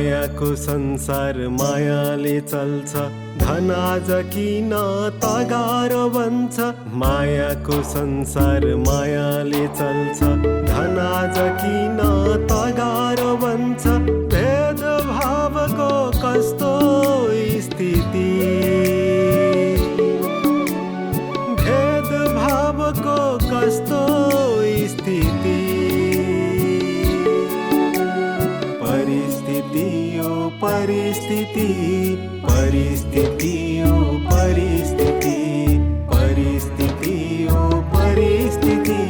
मायाको संसार मायाले चल्छ, धन आज किन तगार बन्छ। मायाको संसार मायाले चल्छ, धन आज किन तगार बन्छ। भेदभावको कस्तो स्थिति, भेदभावको कस्तो स्थिति। परिस्थिति ओ परिस्थिति, परिस्थिति ओ परिस्थिति, परिस्थिति ओ परिस्थिति,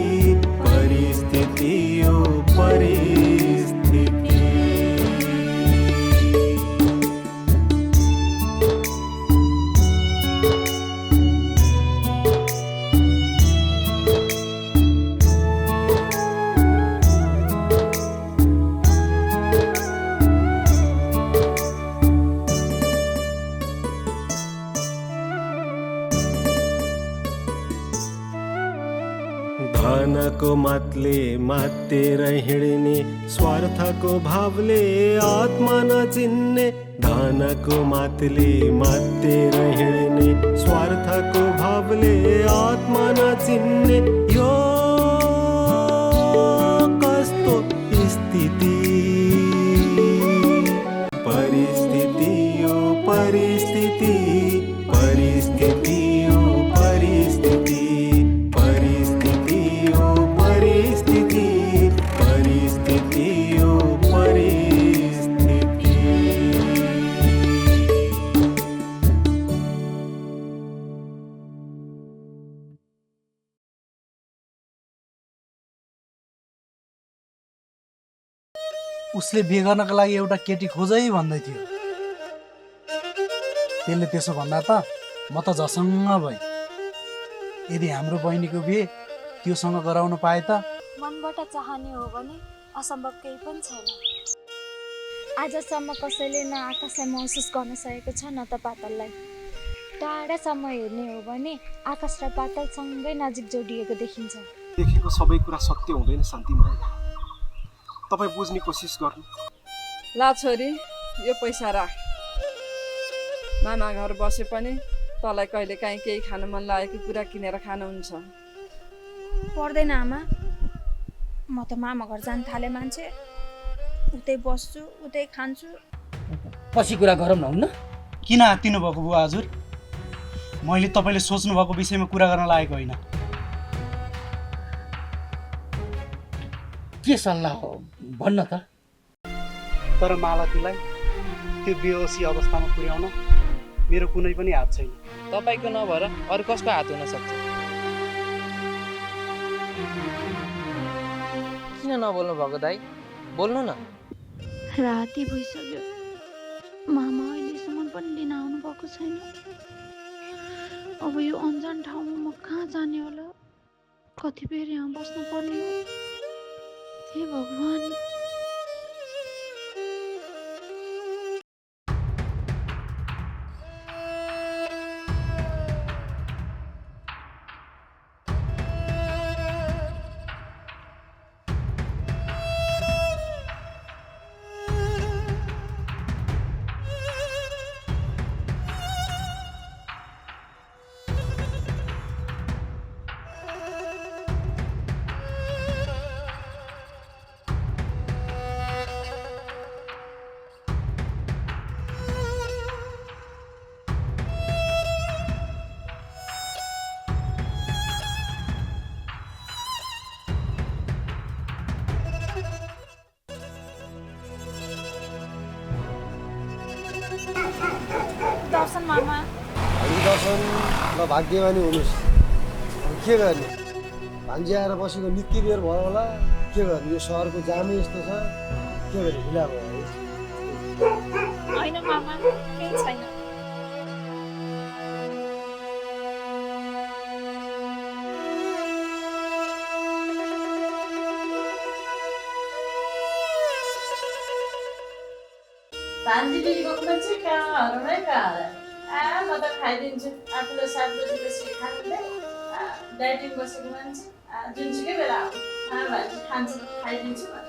परिस्थिति ओ परिस्थिति। धनको मतले मातेर हिँड्ने, स्वार्थको भावले आत्मा नचिन्ने। धनको मतले मातेर हिँड्ने, स्वार्थको भावले आत्मा नचिन्ने। यो कस्तो स्थिति, परिस्थिति ओ परिस्थिति, परिस्थिति ओ परिस्थिति, परिस्थिति ओ परिस्थिति, परिस्थिति ओ परिस्थिति। उसले बिहे गर्नको लागि एउटा केटी खोजै भन्दै थियो। त्यसले त्यसो भन्दा त म त झसङ्ग भएँ। यदि हाम्रो बहिनीको बिहे त्योसँग गराउन पाए त। मनबाट चाहने हो भने असम्भव केही पनि छैन। आजसम्म कसैले न आकाशलाई महसुस गर्न सकेको छ न त पातललाई। टाढासम्म हेर्ने हो भने आकाश र पातल सँगै नजिक जोडिएको देखिन्छ। देखेको सबै कुरा सत्य हुँदैन शान्तिमा, तपाईँ बुझ्ने कोसिस गर्नु। ला छोरी, यो पैसा राख। मामा घर बसे पनि तँलाई कहिले काहीँ केही खान मन लागेको कुरा किनेर खानुहुन्छ। पर्दैन आमा, म त मामा घर जान थाले मान्छे। उतै बस्छु, उतै खान्छु। पछि कुरा गरौँ न, हुन्न? किन आत्तिनु भएको बुवा हजुर? मैले तपाईँले सोच्नु भएको विषयमा कुरा गर्न लागेको होइन। के सल्लाह हो भन्न त। तर मालतीलाई त्यो बेहोसी अवस्थामा पुर्याउन मेरो कुनै पनि हात छैन। तपाईँको नभएर अरू कसको हात हुन सक्छ? किन नबोल्नु भएको दाइ? बोल्नु न। राति भइसक्यो, मामा अहिलेसम्म पनि लिन आउनु भएको छैन। अब यो अन्जान ठाउँमा म कहाँ जाने होला? कति बेर यहाँ बस्नु पर्ने हो? हे भगवान। दर्शन मामा। दर्शन ल भाग्यमानी हुनुहोस्। के गर्ने, भान्जी आएर बसेको निकै बेर भयो होला। के गर्ने, यो सहरको जामै यस्तो छ। के गर्ने, ढिला भयो। होइन मामा, केही छैन। भान्जी दिदीको मान्छे कहाँहरूमै कहाँ म त खाइदिन्छु। आफूले 7 बजीपछि खाँदै डाइटिङ बसेको मान्छे जुनसुकै बेला भान्जी खान्छ, खाइदिन्छु म त।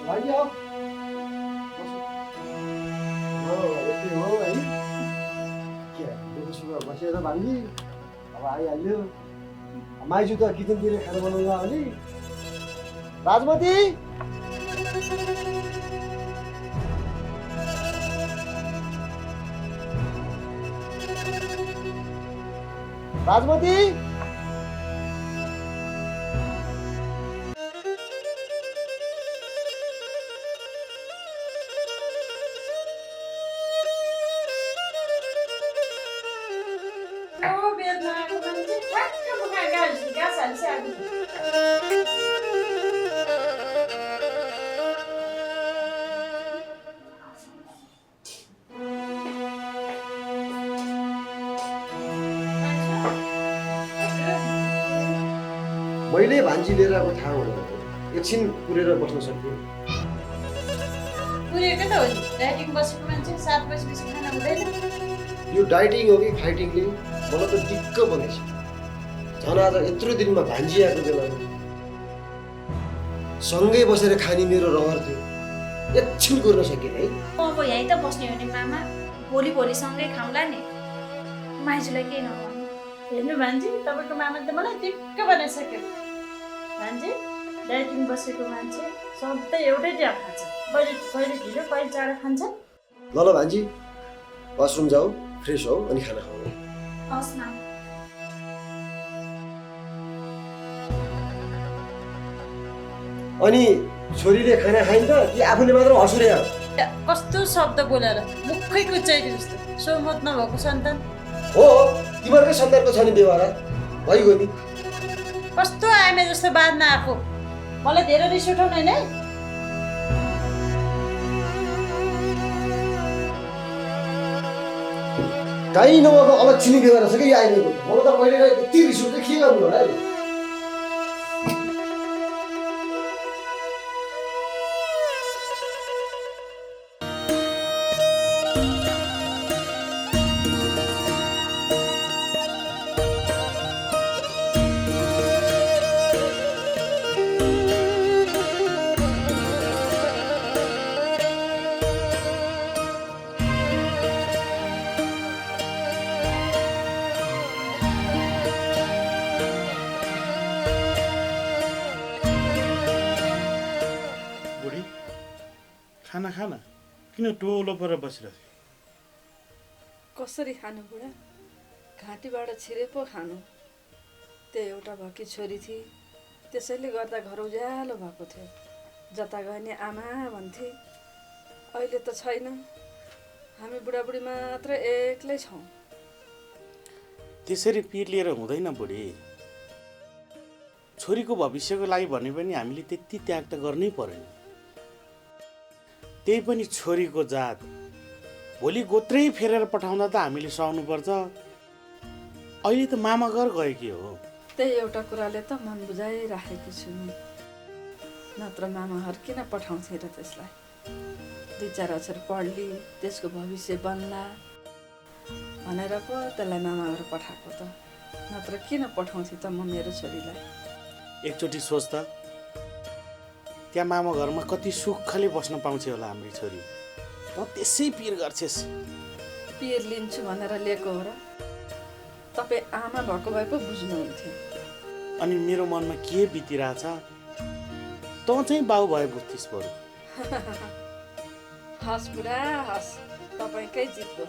भाइ आऊ यस्तै हो है के दुःख सुख बसेर भान्जी अब आइहाल्यो माइजू त किचनतिर खाना बनाउनु आउने राजमती राजमती ओ बेदमा आएको मान्छे ठ्याक्क मुखा गास हाल्छ आएको मैले भान्जी लिएर आएको थाहा हुँदैन एकछिन पुरेर बस्न सक्दिनँ पुरेको त हो नि डाइटिङ बसेको मान्छे 7 बजेपछि खाना हुँदैन यो डाइटिङ हो कि फाइटिङले मलाई त दिक्क बनेछ झन् आज यत्रो दिनमा भान्जी आएको बेलामा सँगै बसेर खाने मेरो रहर थियो एकछिन गर्न सकिनँ है अब यहीँ त बस्ने हो नि मामा भोलि सँगै खाउँला नि माइजूलाई केही नभन्नु हेर्नु भान्जी तपाईँको मामा त मलाई दिक्क बनाइसक्यो भान्जी डाइटिङ बसेको मान्छे सधैँ एउटै ट्याप खान्छ कहिले ढिलो कहिले चाँडो खान्छ ल ल भान्जी वासरुम जाऊ फ्रेस हौ अनि खाना खाऊ हस् मामा अनि छोरीले खाना खाइन्छ कि आफूले मात्र हँसुरे हो कस्तो शब्द बोलेर मुखै कुचाइदियो जस्तो सोमत नभएको सन्तान हो तिमीहरूकै सन्तानको छ नि व्यवहार भइगयो नि कस्तो आएमे जस्तो बाँध्न आएको मलाई धेरै रिस उठाउनु है काहीँ नभएको अलक्षिणी व्यवहार छ कि यो आइनेको मलाई त मैले यति रिस उठ्छ के गर्नु होला है खाना खाना किन टोलो परेर बसिरहेको कसरी खानु बुढा घाँटीबाट छिरे पो खानु त्यो एउटा भएकी छोरी थिए त्यसैले गर्दा घर उज्यालो भएको थियो जता गए नि आमा भन्थे अहिले त छैन हामी बुढाबुढी मात्र एक्लै छौँ त्यसरी पिर लिएर हुँदैन बुढी छोरीको भविष्यको लागि भने पनि हामीले त्यति त्याग त गर्नै पर्यो त्यही पनि छोरीको जात भोलि गोत्रै फेरेर पठाउँदा त हामीले सहनुपर्छ अहिले त मामा घर गएकी हो त्यही एउटा कुराले त मन बुझाइराखेकी छु नत्र मामाहरू किन पठाउँथे र त्यसलाई 2-4 अक्षर पढ्ली त्यसको भविष्य बन्ला भनेर पो त्यसलाई मामाहरू पठाएको त नत्र किन पठाउँथे त म मेरो छोरीलाई एकचोटि सोच त त्यहाँ मामा घरमा कति सुखले बस्न पाउँछ होला हाम्रो छोरी त त्यसै पिर गर्छेस् पिर लिन्छु भनेर लिएको हो र तपाईँ आमा भएको भए पो बुझ्नुहुन्थ्यो अनि मेरो मनमा के बितिरहेछ त चाहिँ बाउ भए बुझ्थिस् बरु हस् बुढा हस् तपाईँकै जित्दो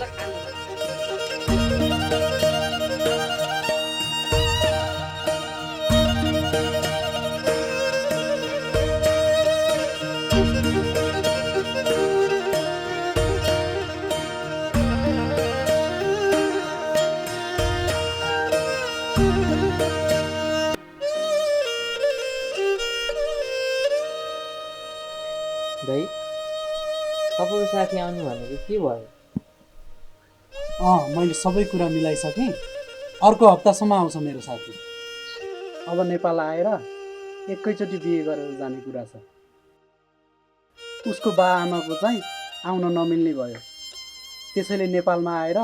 ल खानु दाइ तपाईँको साथी आउनु भनेको के भयो मैले सबै कुरा मिलाइसकेँ अर्को हप्तासम्म आउँछ मेरो साथी अब नेपाल आएर एकैचोटि बिहे गरेर जाने कुरा छ उसको बा आमाको चाहिँ आउन नमिल्ने भयो त्यसैले नेपालमा आएर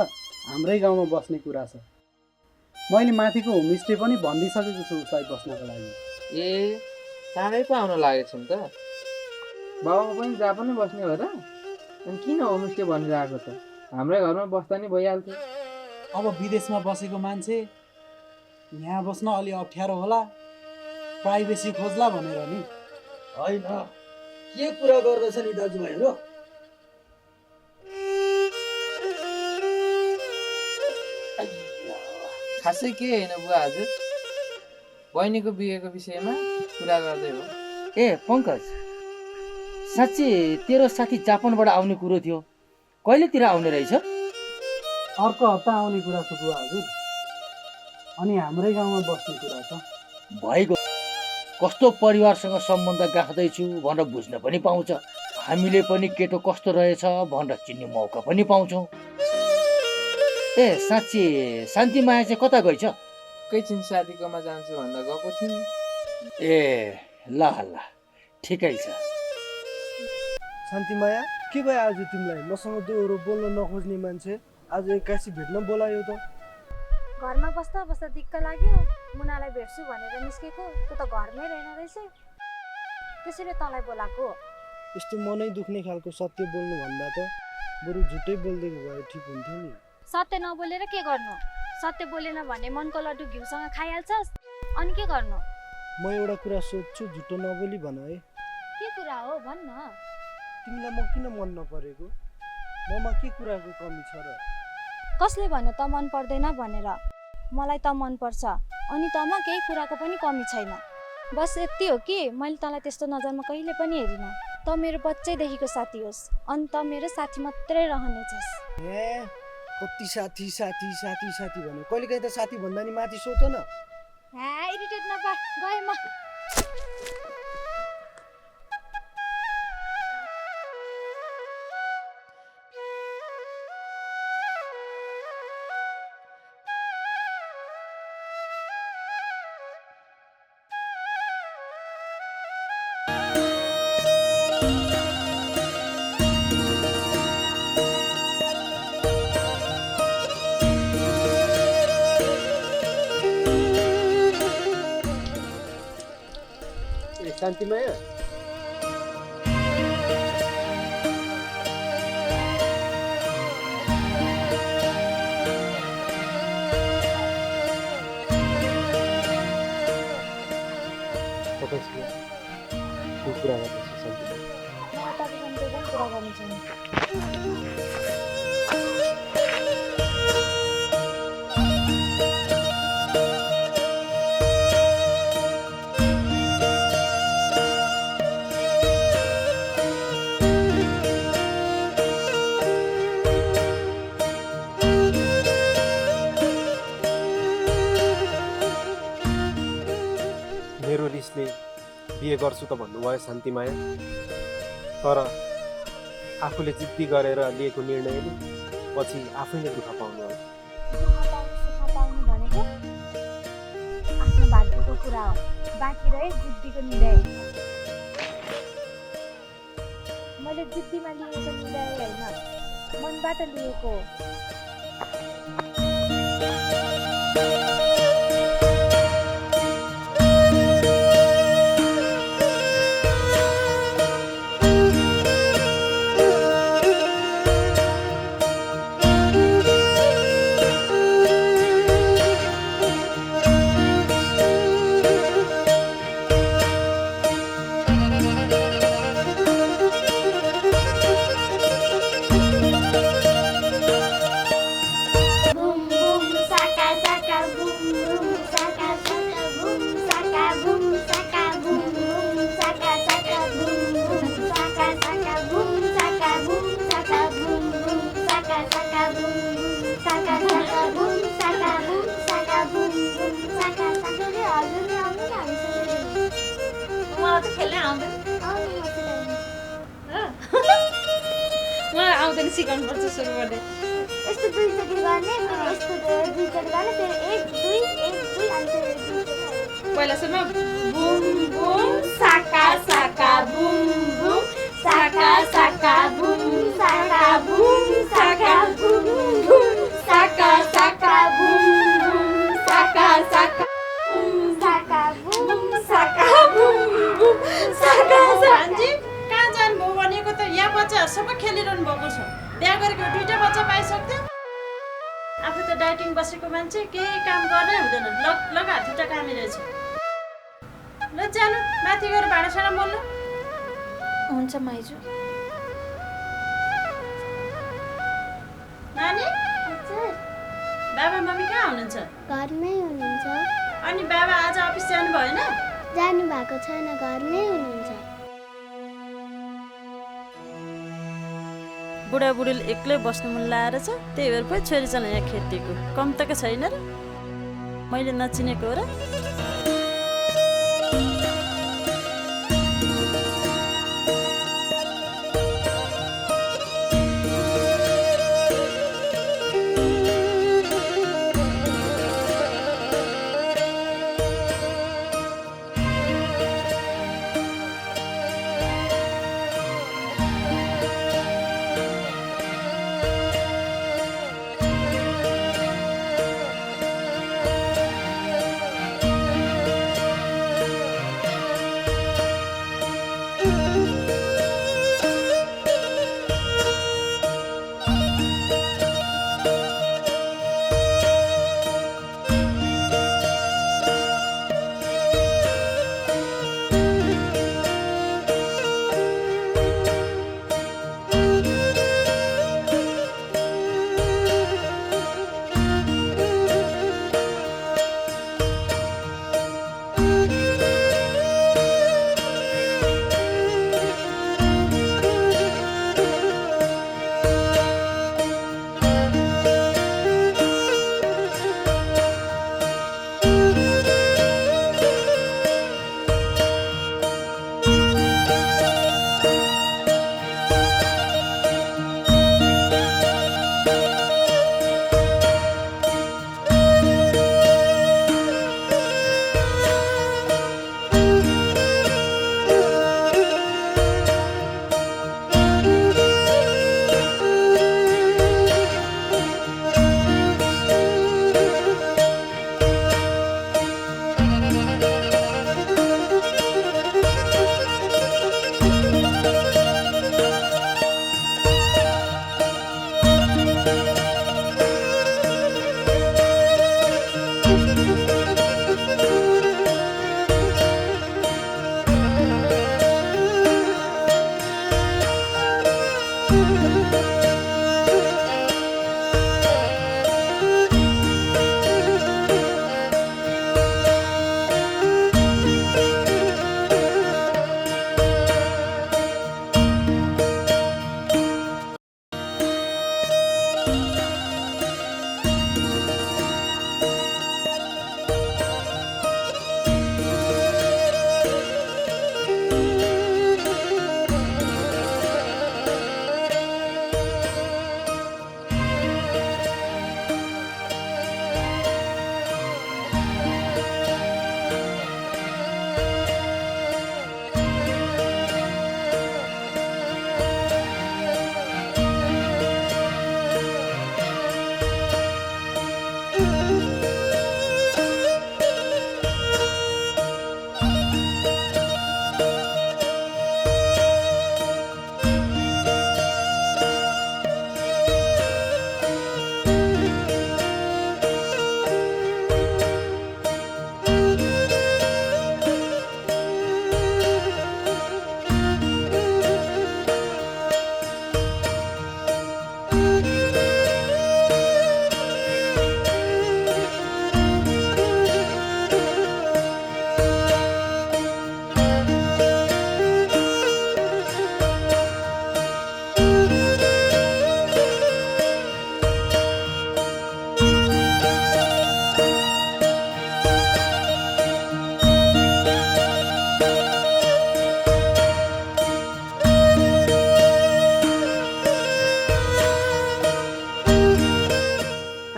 हाम्रै गाउँमा बस्ने कुरा छ मैले माथिको होमस्टे पनि भनिदिइसकेको छु उसलाई बस्नको लागि ए चाँडै पो आउन लागेछौँ त बाबामा पनि जापानै बस्ने हो र? अनि किन होमस्टे भनेर आएको त? हाम्रै घरमा बस्दा नि भइहाल्थ्यो। अब विदेशमा बसेको मान्छे यहाँ बस्न अलि अप्ठ्यारो होला, प्राइभेसी खोज्ला भनेर नि। होइन, के कुरा गर्दैछ नि दाजुभाइहरू? खासै के होइन बुवा हजुर, बहिनीको बिहेको विषयमा कुरा गर्दै हो। ए पङ्कज, साँच्ची तेरो साथी जापानबाट आउने कुरो थियो, कहिलेतिर आउने रहेछ? अर्को हप्ता आउने कुरा छ बुवा हजुर, अनि हाम्रै गाउँमा बस्ने कुरा छ। भएको कस्तो परिवारसँग सम्बन्ध गाँच्दैछु भनेर बुझ्न पनि पाउँछ, हामीले पनि केटो कस्तो रहेछ भनेर चिन्ने मौका पनि पाउँछौँ। ए साँच्ची शान्तिमाया चाहिँ कता गएछ? एकैछिन साथीकोमा जान्छु भन्दा गएको थिइन्। ए ल ल, ठिकै छ। शान्तिमाया, के भयो आज तिमीलाई? मसँग दोहोरो बोल्न नखोज्ने मान्छे आज एक्कासी भेट्न बोलायो त? घरमा बस्दा बस्दा दिक्क लाग्यो, मुनालाई भेट्छु भनेर निस्केको, त्यो त घरमै रहेन रहेछ, त्यसैले तँलाई बोलाएको। यस्तो मनै दुख्ने खालको सत्य बोल्नु भन्दा त बरु झुटै बोलिदिएको भए ठिक हुन्थ्यो नि। सत्य नबोलेर के गर्नु? सत्य बोलेन भने मनको लड्डु घिउसँग खाइहाल्छस्, अनि के गर्नु? म एउटा कुरा सोध्छु, झुटो नबोली भन है। के कुरा हो भन्न। तिमीलाई म किन मन नपरेको? ममा के कुराको कमी छ र? कसले भन्यो त मन पर्दैन भनेर? मलाई त मन पर्छ, अनि तँमा केही कुराको पनि कमी छैन। बस यति हो कि मैले तँलाई त्यस्तो नजरमा कहिले पनि हेरिनँ। त मेरो बच्चैदेखिको साथी होस्, अनि त मेरो साथी मात्रै रहनेछस्। ए कति साथी साथी साथी साथी भन्यो, कहिलेकाहीँ त साथी भन्दा नि माथि सोच न। इरिटेट नपार, गएँ म। शान्तिमाया, तपाईँसँग कुरा गर्दैछु शान्तिमाया। मलाई तपाईँसँग केही कुरा गर्नु छैन। मेरो रिसले बिहे गर्छु त भन्नुभयो शान्तिमाया, तर आफूले जिद्दी गरेर लिएको निर्णयले पछि आफैले दुःख पाउनु हो। सुख पाउनु भनेको आफ्नो भाग्यको कुरा हो, बाँकी रहे जिद्दीको निर्णय। मैले जिद्दीमा लिएको निर्णय होइन, मनबाट लिएको हो। मलाई आउँदैन, सिकाउनु पर्छ सुरुबाट। यस्तो दुईचोटि गर्ने, फेरि यस्तो दुईचोटि गर्ने, फेरि 1 2 1 2 अनि फेरि दुईचोटि। पहिला सुरुमा बुम बुम साका साका बुम बुम साका साका बुम साका बुम साका बुम बुम साका साका बुम बुम साका साका बुम साका बुम साका बुम बुम साका साका। कहाँ जानु सबै खेलिरहनु भएको छ। बिहा गरेको 2टा बच्चा पाइसक्थ्यो। आफू त डाइटिङ बसेको मान्छे केही काम गर्नै हुँदैन। लग हात खुट्टा कामी रहेछ। ल चालु माथि गएर भाँडासाँडा मोल्नु। हुन्छ माइजू। नानी बाबा मम्मी कहाँ हुनुहुन्छ? घरमै हुनुहुन्छ। अनि बाबा आज अफिस जानु भएन? जानु भएको छैन, घरमै हुनुहुन्छ। बुढाबुढीले एक्लै बस्नु मन लागेर छ, त्यही भएर पो छोरी चल्न यहाँ खेतीको कम त के छैन र? मैले नचिनेको हो र?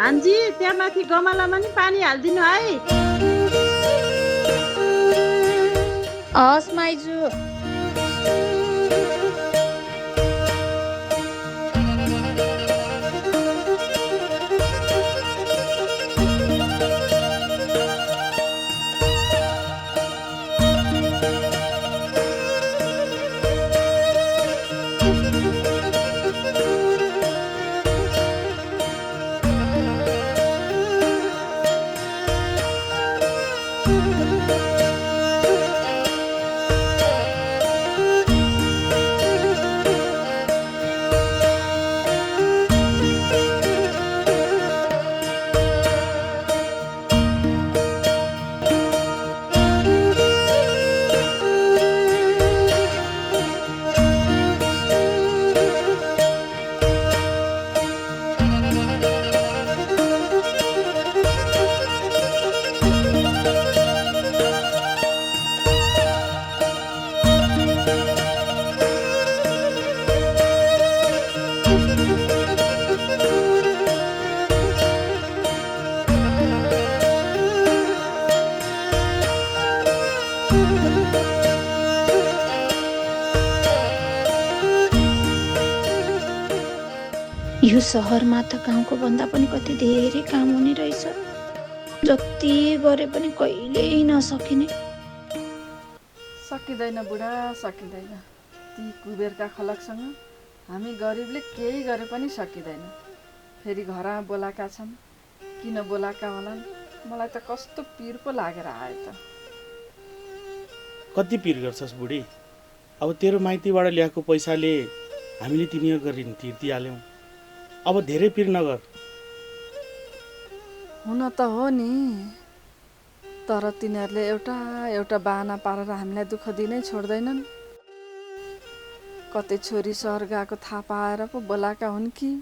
भान्जी त्यहाँ माथि गमलामा नि पानी हालिदिनु है। हस् माइजू। यो सहरमा त गाउँको भन्दा पनि कति धेरै काम हुने रहेछ, जति गरे पनि कहिल्यै नसकिने। सकिँदैन बुढा, सकिँदैन। ती कुबेरका खलकसँग हामी गरिबले केही गरे पनि सकिँदैन। फेरि घरमा बोलाएका छन्, किन बोलाएका होलान्? मलाई त कस्तो पिर पो लागेर आयो त। कति पिर गर्छस् बुढी? अब तेरो माइतीबाट ल्याएको पैसाले हामीले तिनीहरूको ऋण तिर्दिहाल्यौँ। अब धेरै पिर नगर। हुन त हो नि, तर तिनीहरूले एउटा एउटा बाहना पारेर हामीलाई दुःख दिनै छोड्दैनन्। कतै छोरी सहर गएको थाहा पाएर पो बोलाएका हुन् कि?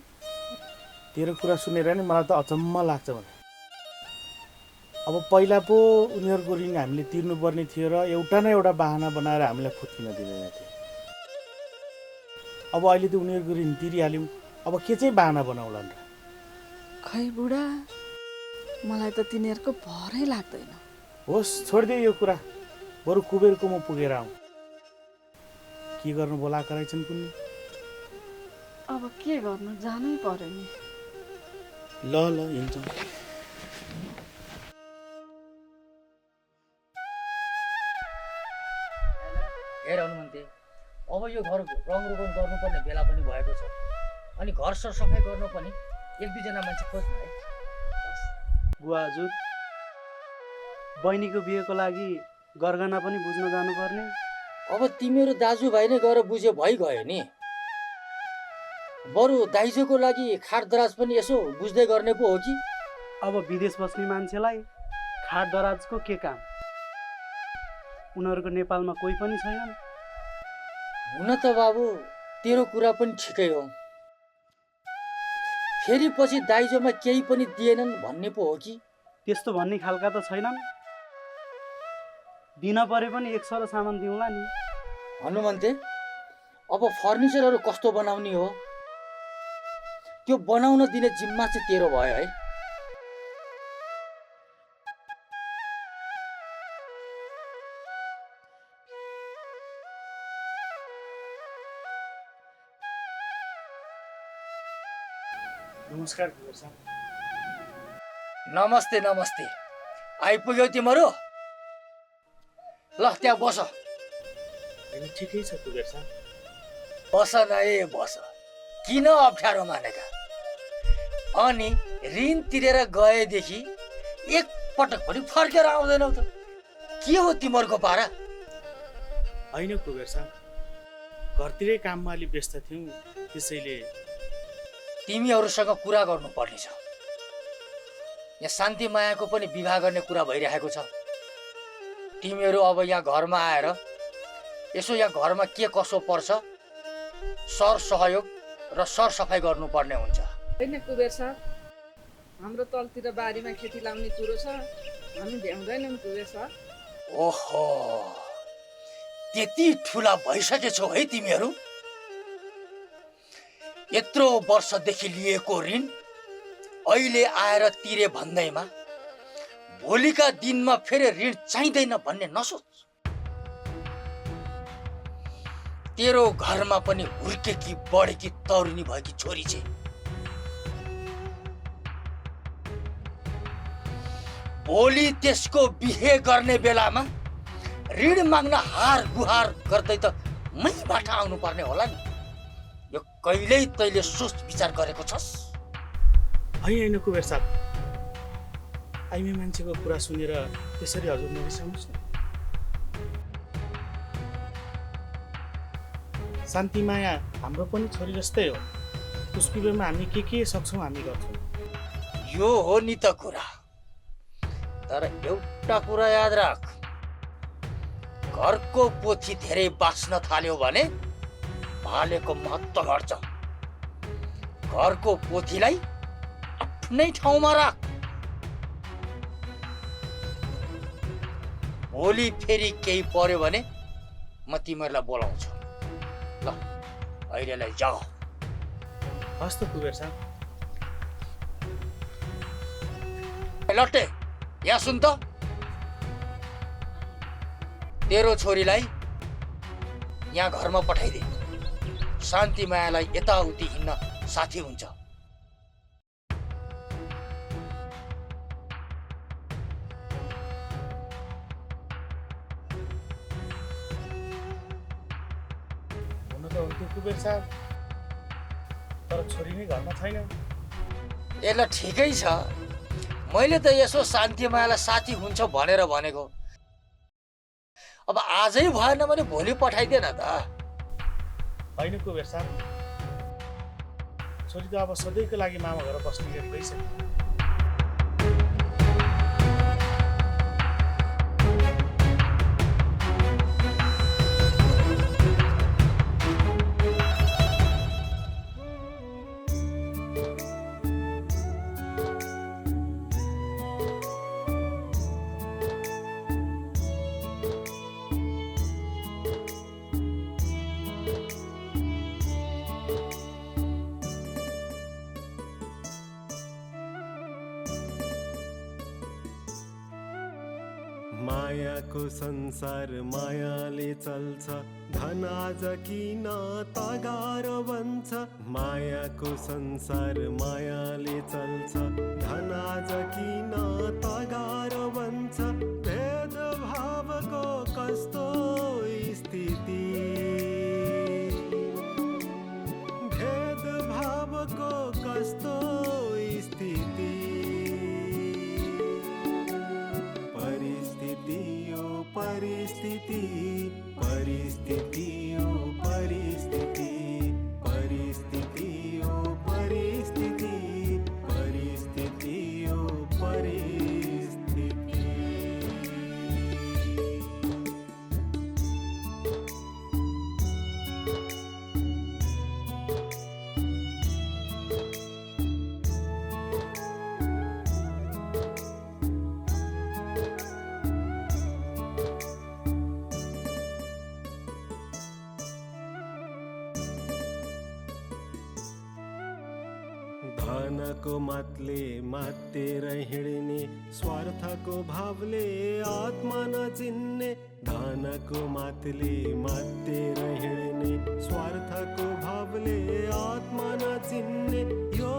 तेरो कुरा सुनेर नि मलाई त अचम्म लाग्छ भने। अब पहिला पो उनीहरूको ऋण हामीले तिर्नुपर्ने थियो र एउटा न एउटा बाहना बनाएर हामीलाई फुत्किन दिँदैन थियो। अब अहिले त उनीहरूको ऋण तिरिहाल्यौँ, अब के चाहिँ बाहना बनाउलान् र? खै बुढा, मलाई त तिनीहरूको भरै लाग्दैन। होस्, छोडिदियो यो कुरा, बरु कुबेरकोमा पुगेर आउँ। के गर्नु बोलाएका रहेछन् कुन्नी? अब के गर्नु, जानै पर्यो नि। ल ल हिँड्छौँ। हेर हनुमन्ते, अब यो घर रङरोगन गर्नुपर्ने बेला पनि भएको छ। अनि घर सरसफाइ गर्नु पनि एक दुईजना मान्छे खोज्नु है। बुवा हजुर, बहिनीको बिहेको लागि गरगहना पनि बुझ्न जानुपर्ने। अब तिमीहरू दाजुभाइ नै गएर बुझ्यो भइगयो नि। बरु दाइजोको लागि खाट दराज पनि यसो बुझ्दै गर्ने पो हो कि? अब विदेश बस्ने मान्छेलाई खाट दराजको के काम? उनीहरूको नेपालमा कोही पनि छैनन्। हुन त बाबु, तेरो कुरा पनि ठिकै हो। फेरि पछि दाइजोमा केही पनि दिएनन् भन्ने पो हो कि? त्यस्तो भन्ने खालका त छैनन्। दिन परे पनि एक सरो सामान दिउँला नि। हनुमन्ते, अब फर्निचरहरू कस्तो बनाउने हो? त्यो बनाउन दिने जिम्मा चाहिँ तेरो भयो है। नमस्कार कुबेर साहब। नमस्ते नमस्ते, आइपुग्यौ तिमीहरू? ल त्यहाँ बस। होइन, ठिकै छ कुबेर साहब। बस न ए बस, किन अप्ठ्यारो मानेका? अनि ऋण तिरेर गएदेखि एक पटक पनि फर्केर आउँदैनौ त। के हो तिमीहरूको पारा? होइन कुबेर साहब, घरतिरै काममा अलि व्यस्त थियौँ, त्यसैले। तिमीहरूसँग कुरा गर्नुपर्ने छ। यहाँ शान्ति मायाको पनि विवाह गर्ने कुरा भइरहेको छ। तिमीहरू अब यहाँ घरमा आएर यसो यहाँ घरमा के कसो पर्छ सर सहयोग र सरसफाइ गर्नुपर्ने हुन्छ। होइन कुबेर साहब, हाम्रो तलतिर बारीमा खेती लाउने कुरो छ, हामी भ्याउँदैनौँ कुबेर साहब। ओहो, त्यति ठुला भइसकेछौ है तिमीहरू? यत्रो वर्षदेखि लिएको ऋण अहिले आएर तिरे भन्दैमा भोलिका दिनमा फेरि ऋण चाहिँदैन भन्ने नसोच। तेरो घरमा पनि हुर्केकी बढेकी तरुनी भएकी छोरी छे। भोलि त्यसको बिहे गर्ने बेलामा ऋण माग्न हार गुहार गर्दै त मैबाट आउनु पर्ने होला नि। यो कहिल्यै तैले सोच विचार गरेको छस्? होइन कुबेर साहब, आइमे मान्छेको कुरा सुनेर त्यसरी हजुर नरिसाउनुहोस् न। शान्ति माया हाम्रो पनि छोरी जस्तै हो। उसको बेलामा हामी के सक्छौँ हामी गर्छौँ। यो हो नि त कुरा। तर एउटा कुरा याद राख, घरको पोथी धेरै बाँच्न थाल्यो भने भालेको महत्त्व घट्छ। घरको पोथीलाई आफ्नै ठाउँमा राख। भोलि फेरि केही पर्यो भने म तिमीहरूलाई बोलाउँछु। ल अहिलेलाई जाऊ। हस् त कुबेर साहब। लट्टे, यहाँ सुन त, तेरो छोरीलाई यहाँ घरमा पठाइदे। शान्ति मायालाई यताउति हिँड्न साथी हुन्छ। कुबेर साहब, तर छोरी नै घरमा छैन। ए ल ठिकै छ, मैले त यसो शान्तिमायालाई साथी हुन्छ भनेर भनेको। अब आजै भएन भने भोलि पठाइदेन त। होइन कुबेर साहब, छोरी त अब सधैँको लागि मामा घर बस्ने गरी गइसक्यो। मायाको संसार मायाले चल्छ, धन आज किन तगार बन्छ। मायाको संसार मायाले चल्छ, धन आज किन तगार बन्छ। भेदभावको कस्तो स्थिति, भेदभावको कस्तो स्थिति। परिस्थिति परिस्थिति ओ परिस्थिति, परिस्थिति ओ परिस्थिति, परिस्थिति ओ परिस्थिति। धनको मतले मातेर हिँड्ने, स्वार्थको भावले आत्मा नचिन्ने। धनको मतले मातेर हिँड्ने, स्वार्थको भावले आत्मा नचिन्ने। यो